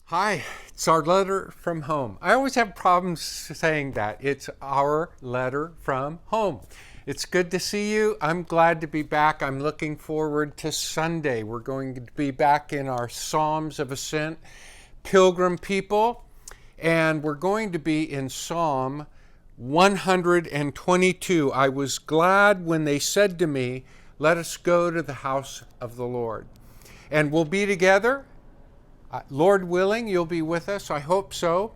Hi, it's our letter from home. I always have problems saying that. It's our letter from home. It's good to see you. I'm glad to be back. I'm looking forward to Sunday. We're going to be back in our Psalms of Ascent, Pilgrim People, and we're going to be in Psalm 122. I was glad when they said to me, "Let us go to the house of the Lord." And we'll be together. Lord willing, you'll be with us. I hope so.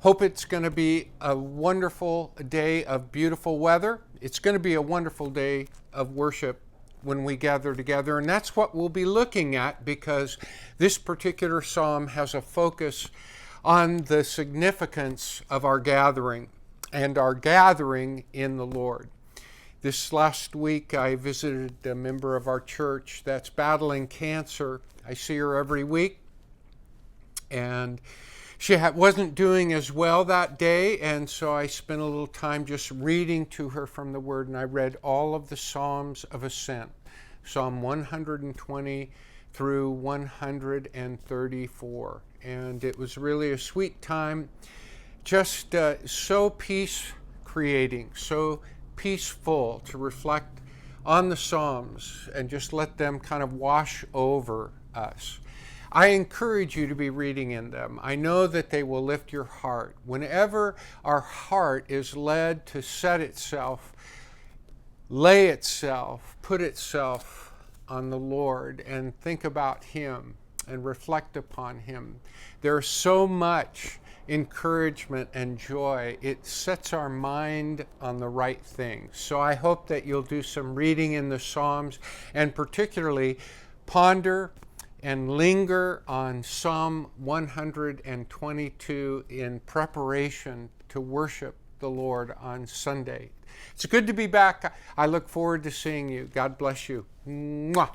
Hope it's going to be a wonderful day of beautiful weather. It's going to be a wonderful day of worship when we gather together. And that's what we'll be looking at, because this particular psalm has a focus on the significance of our gathering and our gathering in the Lord. This last week, I visited a member of our church that's battling cancer. I see her every week. And she wasn't doing as well that day, and so I spent a little time just reading to her from the Word, and I read all of the Psalms of Ascent, Psalm 120 through 134. And it was really a sweet time, just so peace-creating, so peaceful to reflect on the Psalms and just let them kind of wash over us. I encourage you to be reading in them. I know that they will lift your heart. Whenever our heart is led to set itself, lay itself, put itself on the Lord and think about Him and reflect upon Him, there's so much encouragement and joy. It sets our mind on the right things. So I hope that you'll do some reading in the Psalms and particularly ponder and linger on Psalm 122 in preparation to worship the Lord on Sunday. It's good to be back. I look forward to seeing you. God bless you. Mwah.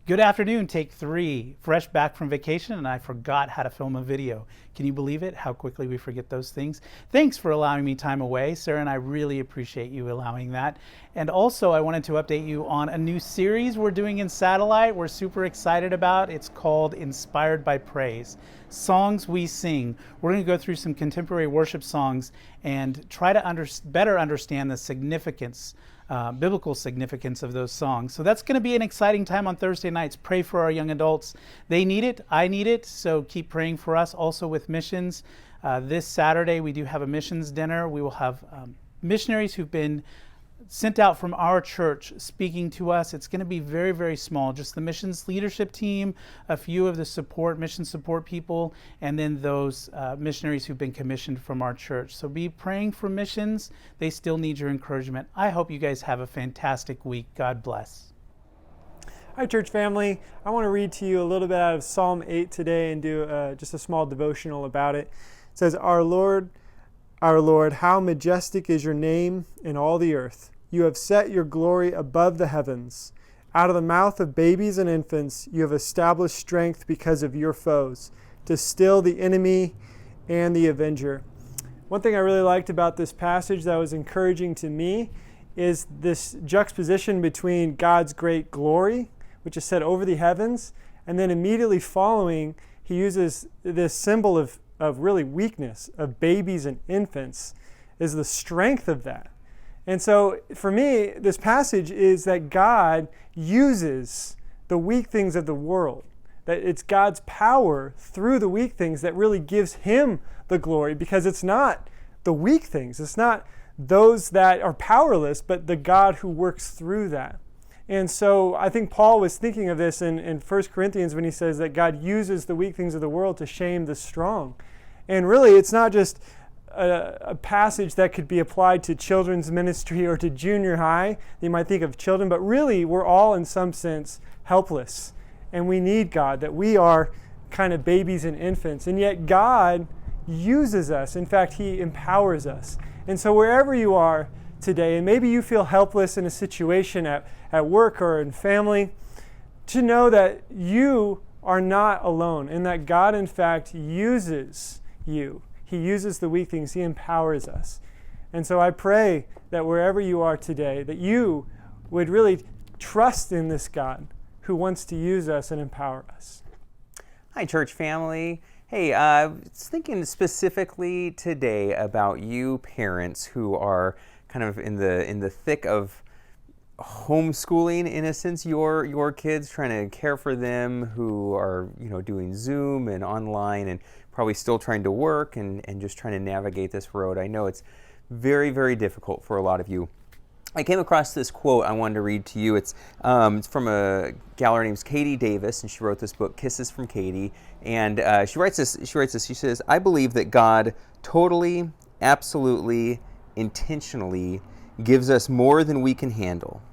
Good afternoon, take 3. Fresh back from vacation and I forgot how to film a video. Can you believe it? How quickly we forget those things. Thanks for allowing me time away. Sarah and I really appreciate you allowing that. And also I wanted to update you on a new series we're doing in Satellite. We're super excited about. It's called Inspired by Praise. Songs we sing. We're going to go through some contemporary worship songs and try to better understand the significance, biblical significance of those songs. So that's going to be an exciting time on Thursday nights. Pray for our young adults. They need it. I need it. So keep praying for us. Also with missions. This Saturday we do have a missions dinner. We will have missionaries who've been sent out from our church speaking to us. It's going to be very, very small. Just the missions leadership team, a few of the mission support people, and then those missionaries who've been commissioned from our church. So be praying for missions. They still need your encouragement. I hope you guys have a fantastic week. God bless. Hi, church family. I want to read to you a little bit out of Psalm 8 today and do just a small devotional about it. It says, Our Lord, how majestic is your name in all the earth. You have set your glory above the heavens. Out of the mouth of babies and infants, you have established strength because of your foes, to still the enemy and the avenger. One thing I really liked about this passage that was encouraging to me is this juxtaposition between God's great glory, which is set over the heavens, and then immediately following, he uses this symbol of really weakness, of babies and infants, is the strength of that. And so for me, this passage is that God uses the weak things of the world, that it's God's power through the weak things that really gives him the glory, because it's not the weak things, it's not those that are powerless, but the God who works through that. And so I think Paul was thinking of this in 1 Corinthians when he says that God uses the weak things of the world to shame the strong. And really, it's not just a passage that could be applied to children's ministry or to junior high. You might think of children, but really we're all in some sense helpless. And we need God, that we are kind of babies and infants. And yet God uses us. In fact, he empowers us. And so wherever you are today, and maybe you feel helpless in a situation at work or in family, to know that you are not alone and that God, in fact, uses you. He uses the weak things. He empowers us. And so I pray that wherever you are today, that you would really trust in this God who wants to use us and empower us. Hi, church family. Hey, I was thinking specifically today about you parents who are kind of in the thick of homeschooling, in a sense, your kids, trying to care for them, who are doing Zoom and online and probably still trying to work and just trying to navigate this road. I know it's very, very difficult for a lot of you. I came across this quote I wanted to read to you. It's from a gal, her name's Katie Davis, and she wrote this book, Kisses from Katie. And she writes this. She says, "I believe that God totally, absolutely, intentionally gives us more than we can handle,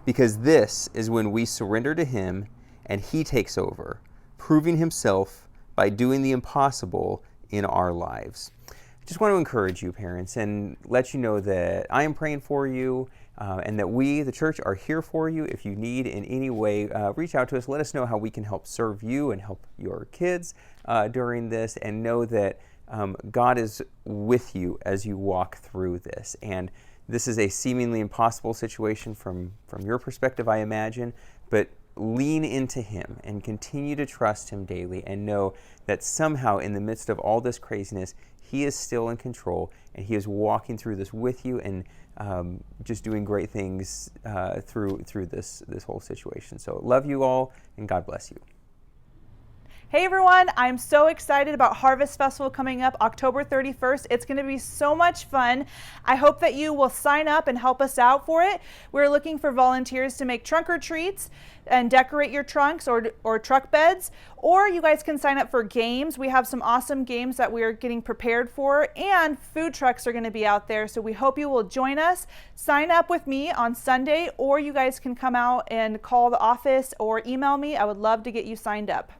because this is when we surrender to Him and He takes over, proving Himself by doing the impossible in our lives." I just want to encourage you, parents, and let you know that I am praying for you, and that we, the church, are here for you. If you need in any way, reach out to us. Let us know how we can help serve you and help your kids during this, and know that God is with you as you walk through this. And this is a seemingly impossible situation from your perspective, I imagine, but lean into Him and continue to trust Him daily, and know that somehow in the midst of all this craziness, He is still in control, and He is walking through this with you, and just doing great things through this whole situation. So love you all, and God bless you. Hey everyone, I'm so excited about Harvest Festival coming up October 31st. It's going to be so much fun. I hope that you will sign up and help us out for it. We're looking for volunteers to make trunk or treats and decorate your trunks or truck beds, or you guys can sign up for games. We have some awesome games that we're getting prepared for, and food trucks are going to be out there. So we hope you will join us. Sign up with me on Sunday, or you guys can come out and call the office or email me. I would love to get you signed up.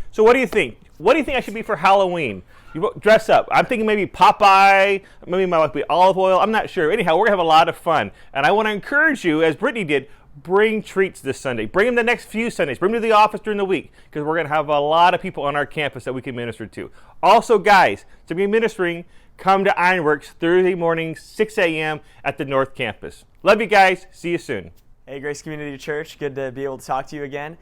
So what do you think? What do you think I should be for Halloween? You dress up. I'm thinking maybe Popeye, maybe my wife be olive oil. I'm not sure. Anyhow, we're going to have a lot of fun. And I want to encourage you, as Brittany did, bring treats this Sunday. Bring them the next few Sundays. Bring them to the office during the week, because we're going to have a lot of people on our campus that we can minister to. Also, guys, to be ministering, come to Ironworks Thursday morning, 6 a.m. at the North Campus. Love you guys. See you soon. Hey, Grace Community Church, good to be able to talk to you again.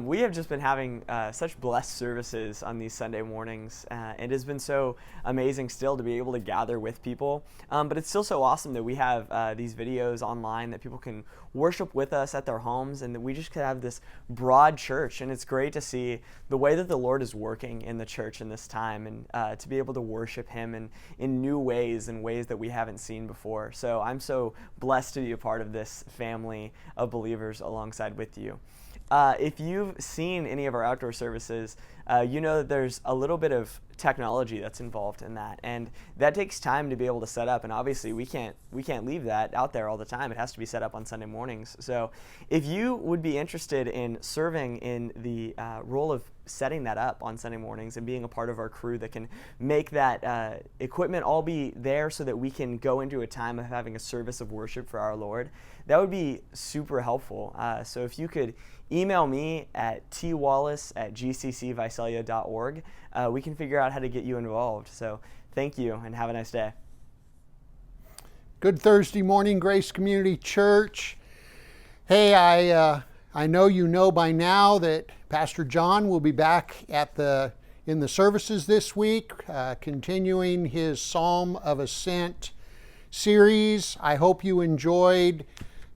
We have just been having such blessed services on these Sunday mornings. It has been so amazing still to be able to gather with people. But it's still so awesome that we have these videos online that people can worship with us at their homes, and that we just could have this broad church. And it's great to see the way that the Lord is working in the church in this time, and to be able to worship Him in new ways, and ways that we haven't seen before. So I'm so blessed to be a part of this family of believers alongside with you. If you've seen any of our outdoor services, you know that there's a little bit of technology that's involved in that, and that takes time to be able to set up. And obviously, we can't leave that out there all the time. It has to be set up on Sunday mornings. So, if you would be interested in serving in the role of setting that up on Sunday mornings and being a part of our crew that can make that equipment all be there so that we can go into a time of having a service of worship for our Lord, that would be super helpful. So if you could email me at twallace@gccvisalia.org, we can figure out how to get you involved. So thank you, and have a nice day. Good Thursday morning, Grace Community Church. Hey, I know you know by now that Pastor John will be back in the services this week, continuing his Psalm of Ascent series. I hope you enjoyed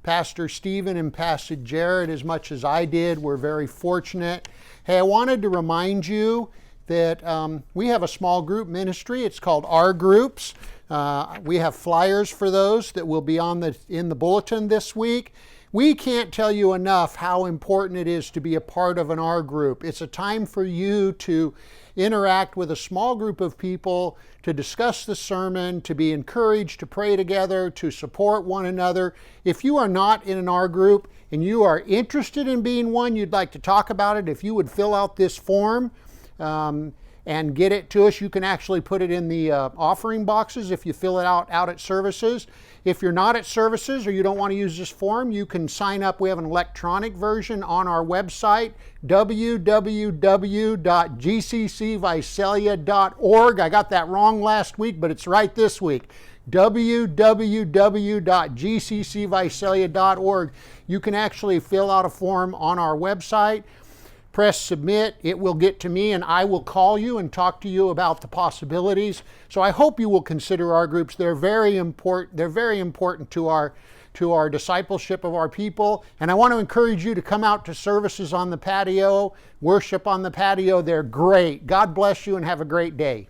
Pastor Stephen and Pastor Jared as much as I did. We're very fortunate. Hey, I wanted to remind you that we have a small group ministry. It's called Our Groups. We have flyers for those that will be in the bulletin this week. We can't tell you enough how important it is to be a part of an R group. It's a time for you to interact with a small group of people, to discuss the sermon, to be encouraged, to pray together, to support one another. If you are not in an R group and you are interested in being one, you'd like to talk about it, if you would fill out this form and get it to us. You can actually put it in the offering boxes if you fill it out at services. If you're not at services or you don't want to use this form, you can sign up. We have an electronic version on our website, www.gccvisalia.org. I got that wrong last week, but it's right this week. www.gccvisalia.org. You can actually fill out a form on our website. press submit, it will get to me and I will call you and talk to you about the possibilities. So I hope you will consider our groups. They're very important. They're very important to our discipleship of our people. And I want to encourage you to come out to services on the patio, worship on the patio. They're great. God bless you and have a great day.